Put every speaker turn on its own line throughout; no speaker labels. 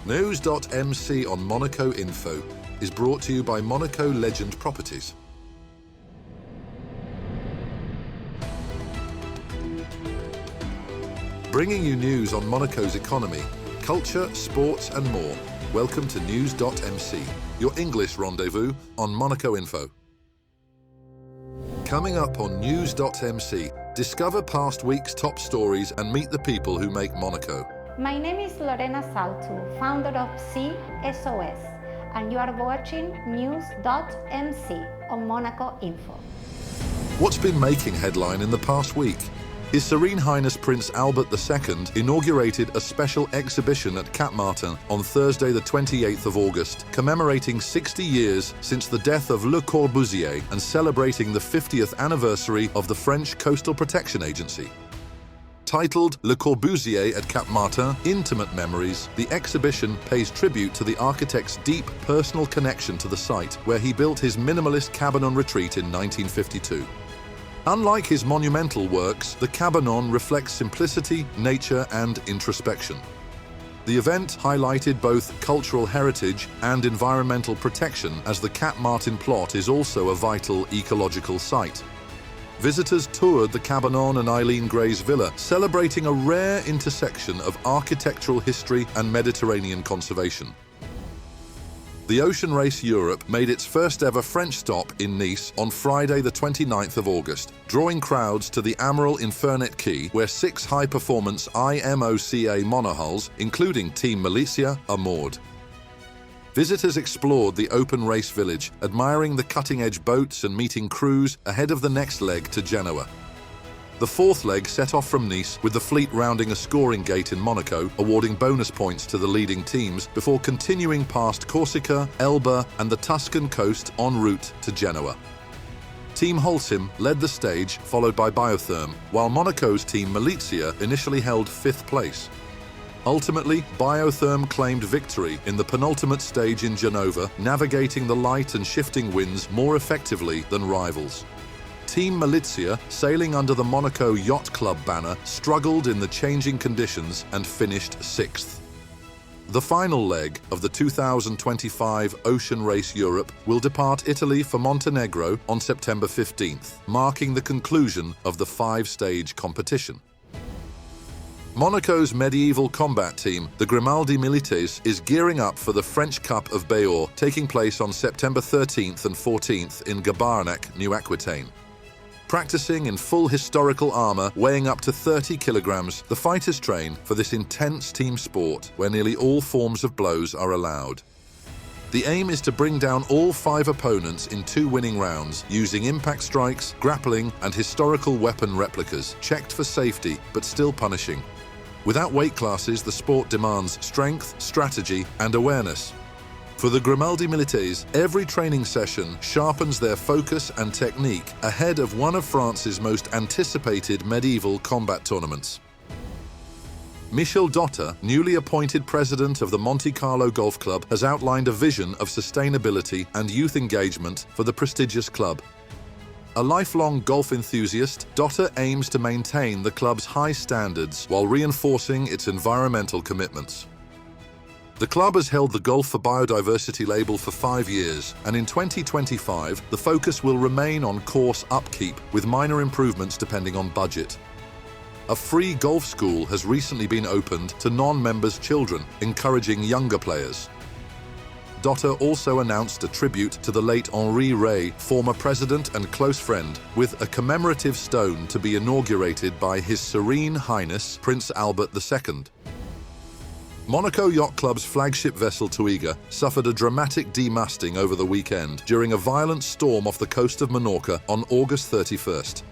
NEWS.MC on Monaco Info is brought to you by Monaco Legend Properties. Bringing you news on Monaco's economy, culture, sports and more. Welcome to NEWS.MC, your English rendezvous on Monaco Info. Coming up on NEWS.MC, discover past week's top stories and meet the people who make Monaco.
My name is Lorena Saltu, founder of CSOS, and you are watching NEWS.MC on Monaco Info.
What's been making headline in the past week? His Serene Highness Prince Albert II inaugurated a special exhibition at Cap Martin on Thursday the 28th of August, commemorating 60 years since the death of Le Corbusier and celebrating the 50th anniversary of the French Coastal Protection Agency. Titled Le Corbusier at Cap Martin, Intimate Memories, the exhibition pays tribute to the architect's deep personal connection to the site where he built his minimalist cabanon retreat in 1952. Unlike his monumental works, the cabanon reflects simplicity, nature and introspection. The event highlighted both cultural heritage and environmental protection, as the Cap Martin plot is also a vital ecological site. Visitors toured the cabanon and Eileen Gray's villa, celebrating a rare intersection of architectural history and Mediterranean conservation. The Ocean Race Europe made its first ever French stop in Nice on Friday the 29th of August, drawing crowds to the Admiral Infernet quay, where 6 high-performance IMOCA monohulls, including Team Malizia, are moored. Visitors explored the open race village, admiring the cutting-edge boats and meeting crews ahead of the next leg to Genoa. The fourth leg set off from Nice, with the fleet rounding a scoring gate in Monaco, awarding bonus points to the leading teams before continuing past Corsica, Elba and the Tuscan coast en route to Genoa. Team Holcim led the stage, followed by Biotherm, while Monaco's Team Malizia initially held 5th place. Ultimately, Biotherm claimed victory in the penultimate stage in Genova, navigating the light and shifting winds more effectively than rivals. Team Malizia, sailing under the Monaco Yacht Club banner, struggled in the changing conditions and finished 6th. The final leg of the 2025 Ocean Race Europe will depart Italy for Montenegro on September 15th, marking the conclusion of the 5-stage competition. Monaco's medieval combat team, the Grimaldi Milites, is gearing up for the French Cup of Béhourd, taking place on September 13th and 14th in Gabarnac, New Aquitaine. Practicing in full historical armour weighing up to 30 kilograms, the fighters train for this intense team sport where nearly all forms of blows are allowed. The aim is to bring down all 5 opponents in 2 winning rounds using impact strikes, grappling and historical weapon replicas, checked for safety but still punishing. Without weight classes, the sport demands strength, strategy and awareness. For the Grimaldi Milites, every training session sharpens their focus and technique ahead of one of France's most anticipated medieval combat tournaments. Michel Dotter, newly appointed president of the Monte Carlo Golf Club, has outlined a vision of sustainability and youth engagement for the prestigious club. A lifelong golf enthusiast, Dotter aims to maintain the club's high standards while reinforcing its environmental commitments. The club has held the Golf for Biodiversity label for 5 years, and in 2025, the focus will remain on course upkeep, with minor improvements depending on budget. A free golf school has recently been opened to non-members' children, encouraging younger players. Dotter also announced a tribute to the late Henri Rey, former president and close friend, with a commemorative stone to be inaugurated by His Serene Highness Prince Albert II. Monaco Yacht Club's flagship vessel Twiga suffered a dramatic demasting over the weekend during a violent storm off the coast of Menorca on August 31st.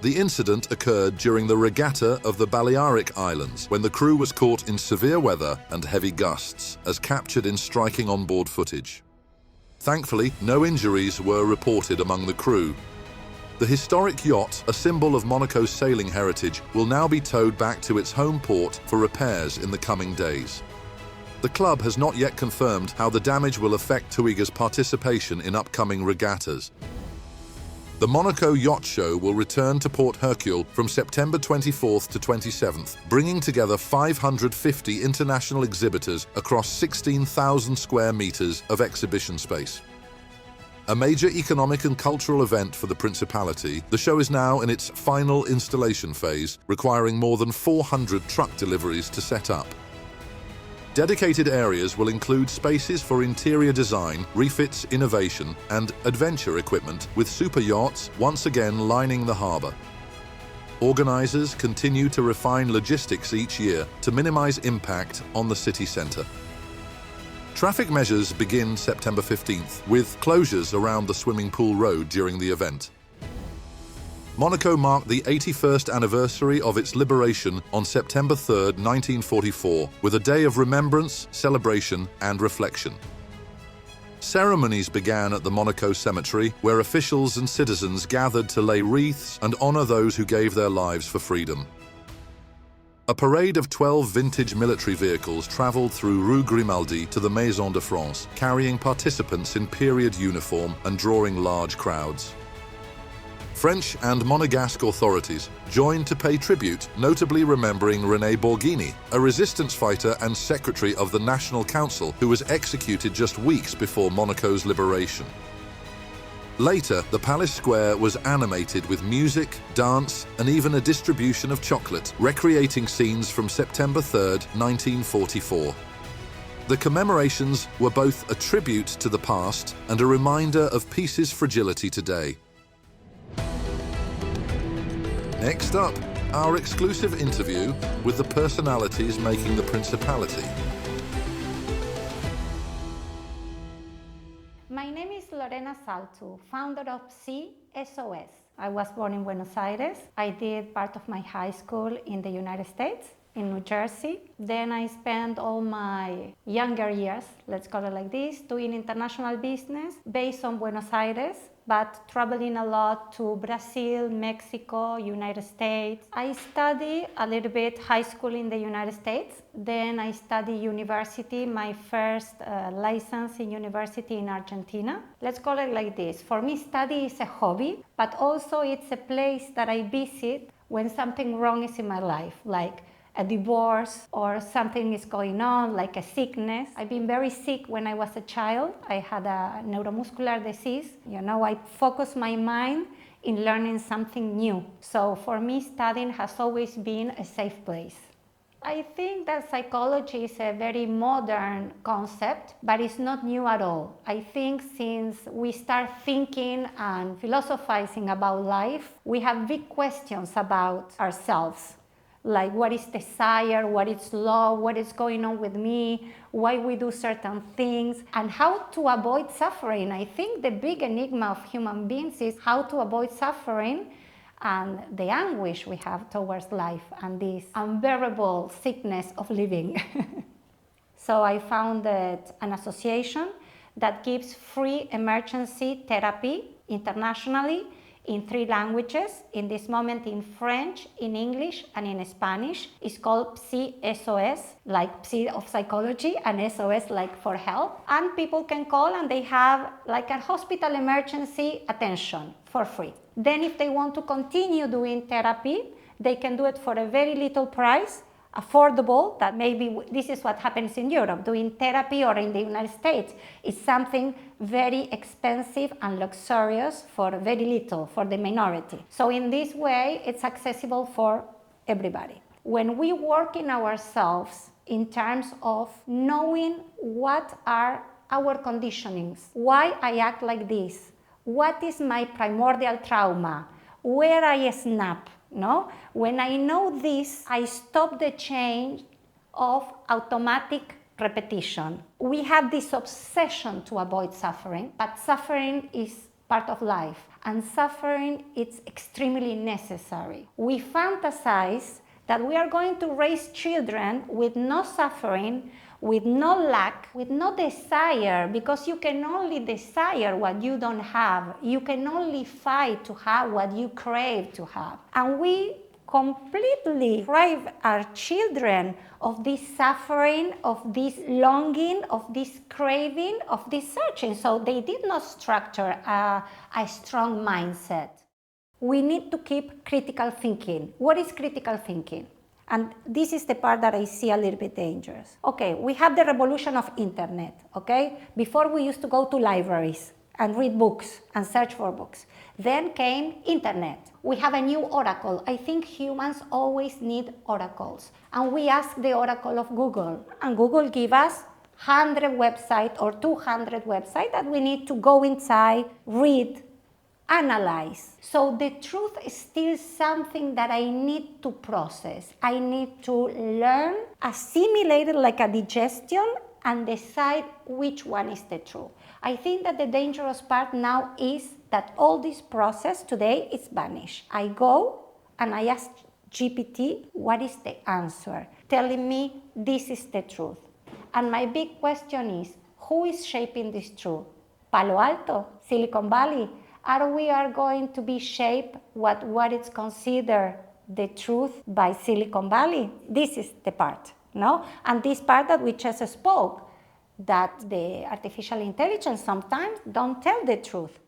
The incident occurred during the regatta of the Balearic Islands, when the crew was caught in severe weather and heavy gusts, as captured in striking onboard footage. Thankfully, no injuries were reported among the crew. The historic yacht, a symbol of Monaco's sailing heritage, will now be towed back to its home port for repairs in the coming days. The club has not yet confirmed how the damage will affect Twiga's participation in upcoming regattas. The Monaco Yacht Show will return to Port Hercule from September 24th to 27th, bringing together 550 international exhibitors across 16,000 square meters of exhibition space. A major economic and cultural event for the Principality, the show is now in its final installation phase, requiring more than 400 truck deliveries to set up. Dedicated areas will include spaces for interior design, refits, innovation, and adventure equipment, with super yachts once again lining the harbour. Organisers continue to refine logistics each year to minimise impact on the city centre. Traffic measures begin September 15th, with closures around the swimming pool road during the event. Monaco marked the 81st anniversary of its liberation on September 3rd, 1944, with a day of remembrance, celebration, and reflection. Ceremonies began at the Monaco Cemetery, where officials and citizens gathered to lay wreaths and honour those who gave their lives for freedom. A parade of 12 vintage military vehicles travelled through Rue Grimaldi to the Maison de France, carrying participants in period uniform and drawing large crowds. French and Monegasque authorities joined to pay tribute, notably remembering René Borghini, a resistance fighter and secretary of the National Council who was executed just weeks before Monaco's liberation. Later, the Palace Square was animated with music, dance, and even a distribution of chocolate, recreating scenes from September 3rd, 1944. The commemorations were both a tribute to the past and a reminder of peace's fragility today. Next up, our exclusive interview with the personalities making the Principality.
My name is Lorena Saltu, founder of SOS. I was born in Buenos Aires. I did part of my high school in the United States, in New Jersey. Then I spent all my younger years, let's call it like this, doing international business based on Buenos Aires, but traveling a lot to Brazil, Mexico, United States. I studied a little bit high school in the United States. Then I studied university, my first license in university in Argentina. Let's call it like this. For me, study is a hobby, but also it's a place that I visit when something wrong is in my life, like a divorce or something is going on, like a sickness. I've been very sick when I was a child. I had a neuromuscular disease. I focus my mind in learning something new. So for me, studying has always been a safe place. I think that psychology is a very modern concept, but it's not new at all. I think since we start thinking and philosophizing about life, we have big questions about ourselves. Like what is desire, what is love, what is going on with me, why we do certain things, and how to avoid suffering. I think the big enigma of human beings is how to avoid suffering and the anguish we have towards life and this unbearable sickness of living. So I founded an association that gives free emergency therapy internationally in 3 languages, in this moment in French, in English, and in Spanish. It's called SOS, like Psy of psychology, and SOS like for help. And people can call and they have like a hospital emergency attention for free. Then if they want to continue doing therapy, they can do it for a very little price, affordable, that maybe this is what happens in Europe. Doing therapy or in the United States is something very expensive and luxurious for very little, for the minority. So in this way, it's accessible for everybody. When we work in ourselves in terms of knowing what are our conditionings, why I act like this, what is my primordial trauma, where I snap, no? When I know this, I stop the chain of automatic repetition. We have this obsession to avoid suffering, but suffering is part of life, and suffering is extremely necessary. We fantasize that we are going to raise children with no suffering, with no lack, with no desire, because you can only desire what you don't have. You can only fight to have what you crave to have. And we completely deprive our children of this suffering, of this longing, of this craving, of this searching. So they did not structure a strong mindset. We need to keep critical thinking. What is critical thinking? And this is the part that I see a little bit dangerous. Okay, we have the revolution of internet, okay? Before we used to go to libraries and read books and search for books. Then came internet. We have a new oracle. I think humans always need oracles. And we ask the oracle of Google. And Google gives us 100 websites or 200 websites that we need to go inside, read, analyze. So the truth is still something that I need to process. I need to learn, assimilate it like a digestion, and decide which one is the truth. I think that the dangerous part now is that all this process today is vanished. I go and I ask GPT, what is the answer? Telling me this is the truth. And my big question is, who is shaping this truth? Palo Alto, Silicon Valley? Are we going to be shaped what is considered the truth by Silicon Valley? This is the part, no? And this part that we just spoke, that the artificial intelligence sometimes don't tell the truth.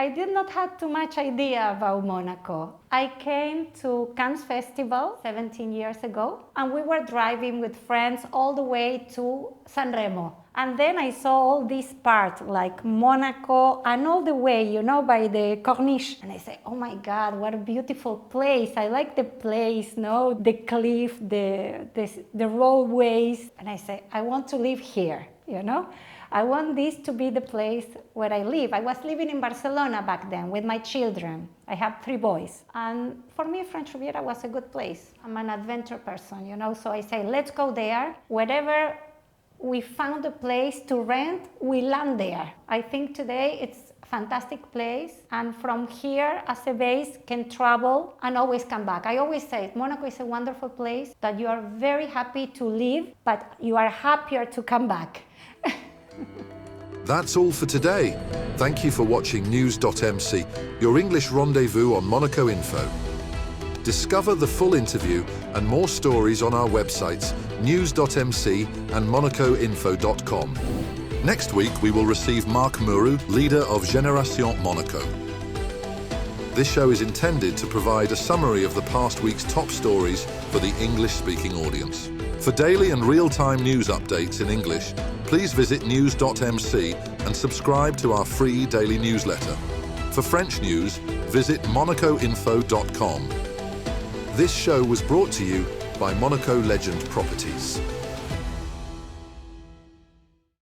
I did not have too much idea about Monaco. I came to Cannes Festival 17 years ago, and we were driving with friends all the way to Sanremo. And then I saw all this part, like Monaco, and all the way, you know, by the Corniche. And I said, oh my God, what a beautiful place. I like the place, no? The cliff, the roadways. And I said, I want to live here, you know? I want this to be the place where I live. I was living in Barcelona back then with my children. I have 3 boys. And for me, French Riviera was a good place. I'm an adventure person, you know, so I say, let's go there. Wherever we found a place to rent, we land there. I think today it's a fantastic place, and from here as a base can travel and always come back. I always say Monaco is a wonderful place that you are very happy to live, but you are happier to come back.
That's all for today. Thank you for watching NEWS.MC, your English rendezvous on Monaco Info. Discover the full interview and more stories on our websites, NEWS.MC and monacoinfo.com. Next week, we will receive Marc Mourou, leader of Génération Monaco. This show is intended to provide a summary of the past week's top stories for the English-speaking audience. For daily and real-time news updates in English, please visit news.mc and subscribe to our free daily newsletter. For French news, visit monacoinfo.com. This show was brought to you by Monaco Legend Properties.